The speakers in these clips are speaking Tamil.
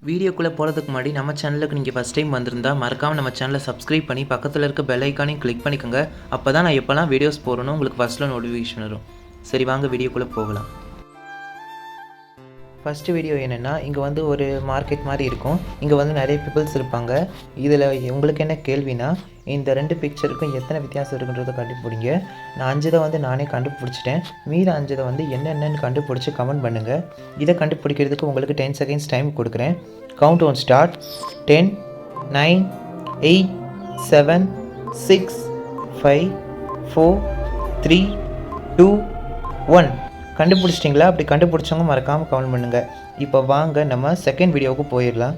வீடியோக்குள்ளே போகிறதுக்கு முன்னாடி நம்ம சேனலுக்கு நீங்கள் ஃபஸ்ட் டைம் வந்திருந்தா மறக்காமல் நம்ம சேனலை சப்ஸ்கிரைப் பண்ணி பக்கத்தில் இருக்க பெல் ஐக்கானையும் கிளிக் பண்ணிக்கோங்க. அப்போ தான் நான் எப்போல்லாம் வீடியோஸ் போகிறேனோ உங்களுக்கு ஃபஸ்ட்டில் நோட்டிஃபிகேஷன் வரும். சரி வாங்க வீடியோக்குள்ளே போகலாம். ஃபஸ்ட்டு வீடியோ என்னென்னா, இங்கே வந்து ஒரு மார்க்கெட் மாதிரி இருக்கும். இங்கே வந்து நிறைய பீப்புள்ஸ் இருப்பாங்க. இதில் உங்களுக்கு என்ன கேள்வினா, இந்த 2 பிக்சருக்கும் எத்தனை வித்தியாசம் இருக்குன்றதை கண்டுபிடிங்க. நான் 5 தான் வந்து நானே கண்டுபிடிச்சிட்டேன். மீத 5 வந்து என்னென்னு கண்டுபிடிச்சி கமெண்ட் பண்ணுங்கள். இதை கண்டுபிடிக்கிறதுக்கு உங்களுக்கு 10 செகண்ட்ஸ் டைம் கொடுக்குறேன். Count one start. 10, 9, 8, 7, 6, 5, 4, 3, 2, 1. கண்டுபிடிச்சிட்டிங்களா? அப்படி கண்டுபிடிச்சவங்க மறக்காமல் கமெண்ட் பண்ணுங்கள். இப்போ வாங்க நம்ம செகண்ட் வீடியோவுக்கு போயிடலாம்.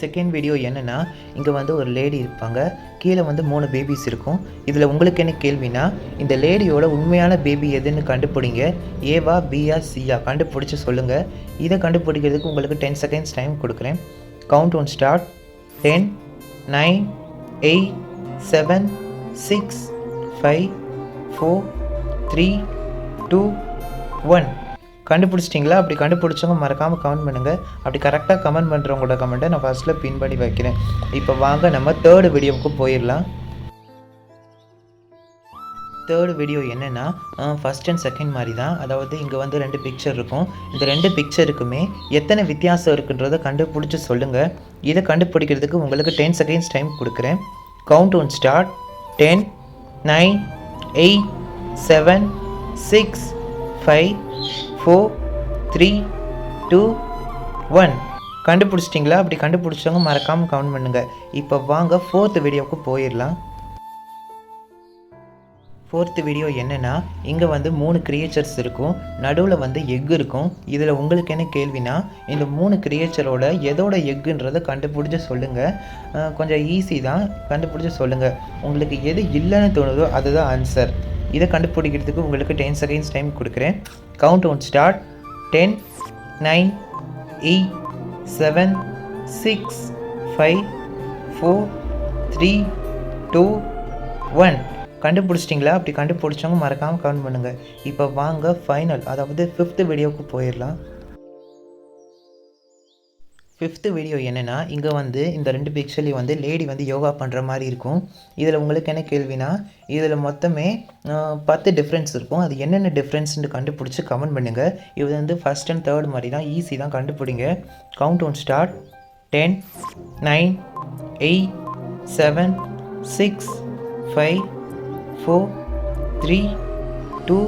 செகண்ட் வீடியோ என்னென்னா, இங்கே வந்து ஒரு லேடி இருப்பாங்க. கீழே வந்து 3 பேபிஸ் இருக்கும். இதில் உங்களுக்கு என்ன கேள்வினா, இந்த லேடியோட உண்மையான பேபி எதுன்னு கண்டுபிடிங்க. ஏவா, பியா, சியா கண்டுபிடிச்சி சொல்லுங்கள். இதை கண்டுபிடிக்கிறதுக்கு உங்களுக்கு 10 செகண்ட்ஸ் டைம் கொடுக்குறேன். Count one start. 10, 9, 8, 7, 6, 5, 4, 3, 2, 1. கண்டுபிடிச்சிட்டிங்களா? அப்படி கண்டுபிடிச்சவங்க மறக்காமல் கமெண்ட் பண்ணுங்கள். அப்படி கரெக்டாக கமெண்ட் பண்ணுறவங்களோட கமெண்ட்டை நான் ஃபஸ்ட்டில் பின் பண்ணி வைக்கிறேன். இப்போ வாங்க நம்ம தேர்டு வீடியோவுக்கு போயிடலாம். தேர்டு வீடியோ என்னென்னா, ஃபஸ்ட் அண்ட் செகண்ட் மாதிரி தான். அதாவது இங்கே வந்து 2 பிக்சர் இருக்கும். இந்த 2 பிக்சருக்குமே எத்தனை வித்தியாசம் இருக்குன்றதை கண்டுபிடிச்சி சொல்லுங்கள். இதை கண்டுபிடிக்கிறதுக்கு உங்களுக்கு 10 செகண்ட்ஸ் டைம் கொடுக்குறேன். Count one start. 10, 9, 8, 7, 6, 5, 4, 3, 2, 1. கண்டுபிடிச்சிட்டிங்களா? அப்படி கண்டுபிடிச்சவங்க மறக்காமல் கமெண்ட் பண்ணுங்கள். இப்போ வாங்க ஃபோர்த்து வீடியோவுக்கு போயிடலாம். ஃபோர்த்து வீடியோ என்னென்னா, இங்கே வந்து 3 கிரியேச்சர்ஸ் இருக்கும். நடுவில் வந்து எக் இருக்கும். இதில் உங்களுக்கு என்ன கேள்வினா, இந்த 3 கிரியேச்சரோட எதோட எக்குன்றதை கண்டுபிடிச்சி சொல்லுங்கள். கொஞ்சம் ஈஸி தான், கண்டுபிடிச்சி சொல்லுங்கள். உங்களுக்கு எது இல்லைன்னு தோணுதோ அதுதான் ஆன்சர். இதை கண்டுபிடிக்கிறதுக்கு உங்களுக்கு 10 செகண்ட்ஸ் டைம் கொடுக்குறேன். Count one start. 10, 9, 8, 7, 6, 5, 4, 3, 2, 1. கண்டுபிடிச்சிட்டிங்களா? அப்படி கண்டுபிடிச்சவங்க மறக்காமல் கமெண்ட் பண்ணுங்கள். இப்போ வாங்க ஃபைனல், அதாவது 5th வீடியோவுக்கு போயிடலாம். 5th வீடியோ என்னென்னா, இங்கே வந்து இந்த 2 பிக்சர்லேயும் வந்து லேடி வந்து யோகா பண்ணுற மாதிரி இருக்கும். இதில் உங்களுக்கு என்ன கேள்வினா, இதில் மொத்தமே 10 டிஃப்ரென்ஸ் இருக்கும். அது என்னென்ன டிஃப்ரென்ஸ்னு கண்டுபிடிச்சி கமெண்ட் பண்ணுங்கள். இது வந்து ஃபஸ்ட் அண்ட் தேர்ட் மாதிரி தான், ஈஸி தான், கண்டுபிடிங்க. Count one start. 10, 9, 8, 7, 6, 5, 4, 3, 2,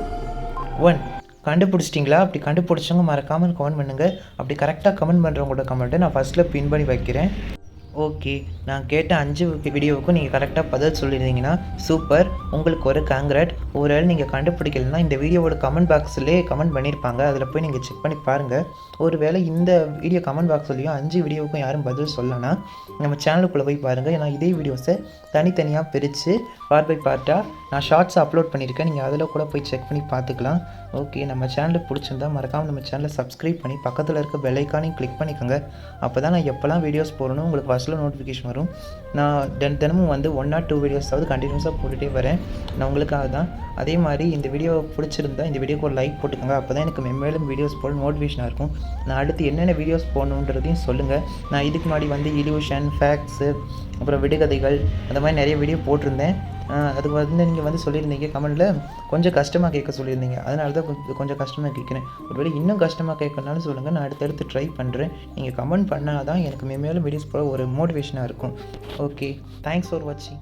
1. கண்டுபிடிச்சிட்டிங்களா? அப்படி கண்டுபிடிச்சவங்க மறக்காமல் கமெண்ட் பண்ணுங்கள். அப்படி கரெக்டாக கமெண்ட் பண்ணுறவங்களோட கமெண்ட்டை நான் ஃபஸ்ட்டில் பின் பண்ணி வைக்கிறேன். ஓகே, நான் கேட்ட 5 வீடியோவுக்கும் நீங்கள் கரெக்டாக பதில் சொல்லியிருந்தீங்கன்னா சூப்பர். உங்களுக்கு ஒரு காங்க்ராட். ஒருவேளை நீங்கள் கண்டுபிடிக்கலன்னா இந்த வீடியோவோட கமெண்ட் பாக்ஸ்லேயே கமெண்ட் பண்ணியிருப்பாங்க. அதில் போய் நீங்கள் செக் பண்ணி பாருங்கள். ஒருவேளை இந்த வீடியோ கமெண்ட் பாக்ஸ்லேயும் 5 வீடியோவுக்கும் யாரும் பதில் சொல்லலைன்னா நம்ம சேனலுக்குள்ளே போய் பாருங்கள். ஏன்னா இதே வீடியோஸை தனித்தனியாக பிரித்து பார்ட் பை பார்ட்டாக நான் ஷார்ட்ஸ் அப்லோட் பண்ணியிருக்கேன். நீங்கள் அதில் கூட போய் செக் பண்ணி பார்த்துக்கலாம். ஓகே, நம்ம சேனலுக்கு பிடிச்சிருந்தா மறக்காமல் நம்ம சேனலை சப்ஸ்கிரைப் பண்ணி பக்கத்தில் இருக்க பெல் ஐக்கானையும் கிளிக் பண்ணிக்கோங்க. அப்போ தான் நான் எப்போல்லாம் வீடியோஸ் போடணும் உங்களுக்கு ஃபஸ்ட்டில் நோட்டிஃபிகேஷன் வரும். நான் தினமும் வந்து 1 or 2 வீடியோஸாவது கண்டினியூஸாக போட்டுகிட்டே வரேன். நான் உங்களுக்காக தான். அதே மாதிரி இந்த வீடியோ பிடிச்சிருந்தா இந்த வீடியோக்கு ஒரு லைக் போட்டுக்கோங்க. அப்போ தான் எனக்கு மேலும் வீடியோஸ் போட மோட்டிவேஷனாக இருக்கும். நான் அடுத்து என்னென்ன வீடியோஸ் போடணுன்றதையும் சொல்லுங்கள். நான் இதுக்கு முன்னாடி வந்து இல்யூஷன், ஃபேக்ட்ஸு, அப்புறம் விடுகதைகள் அந்த மாதிரி நிறைய வீடியோ போட்டிருந்தேன். அதுக்கு வந்து நீங்கள் வந்து சொல்லியிருந்தீங்க கமெண்ட்டில் கொஞ்சம் கஷ்டமாக கேட்க சொல்லியிருந்தீங்க. அதனால தான் கொஞ்சம் கஷ்டமாக கேட்குறேன். ஒருவேளை இன்னும் கஷ்டமாக கேட்கணும்னாலும் சொல்லுங்கள், நான் அடுத்தடுத்து ட்ரை பண்ணுறேன். நீங்கள் கமெண்ட் பண்ணால் தான் எனக்கு மேலும் வீடியோஸ் போட ஒரு மோட்டிவேஷனாக இருக்கும். ஓகே, தேங்க்ஸ் ஃபார் வாட்சிங்.